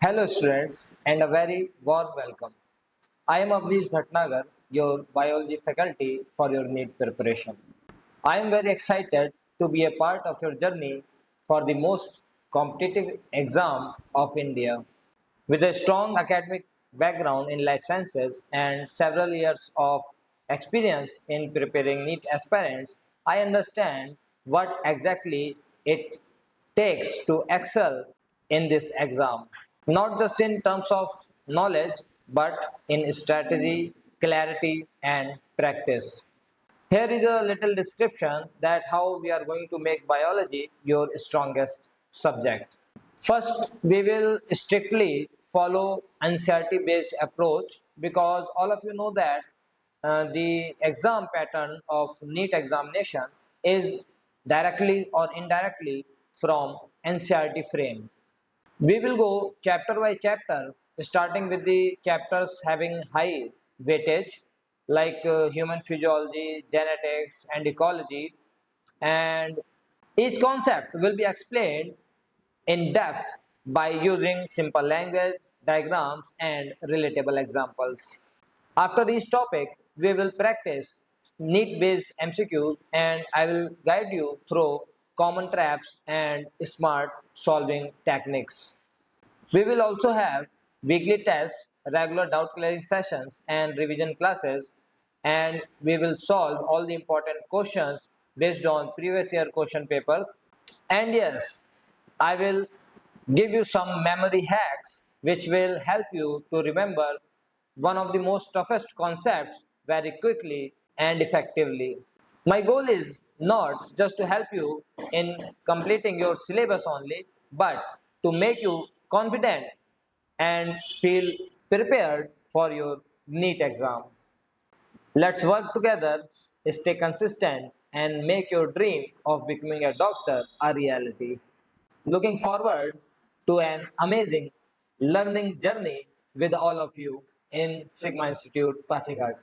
Hello students and a very warm welcome. I am Avnish Bhatnagar, your biology faculty for your NEET preparation. I am very excited to be a part of your journey for the most competitive exam of India. With a strong academic background in life sciences and several years of experience in preparing NEET aspirants, I understand what exactly it takes to excel in this exam, not just in terms of knowledge, but in strategy, clarity, and practice. Here is a little description that how we are going to make biology your strongest subject. First, we will strictly follow NCERT based approach because all of you know that the exam pattern of NEET examination is directly or indirectly from NCERT frame. We will go chapter by chapter, starting with the chapters having high weightage like human physiology, genetics, and ecology, and each concept will be explained in depth by using simple language, diagrams, and relatable examples. After each topic, we will practice NEET based MCQs and I will guide you through common traps and smart solving techniques. We will also have weekly tests, regular doubt clearing sessions, and revision classes, and we will solve all the important questions based on previous year question papers. And yes, I will give you some memory hacks which will help you to remember one of the most toughest concepts very quickly and effectively. My goal is not just to help you in completing your syllabus only, but to make you confident and feel prepared for your NEET exam. Let's work together, stay consistent, and make your dream of becoming a doctor a reality. Looking forward to an amazing learning journey with all of you in Sigma Institute, Pasighat.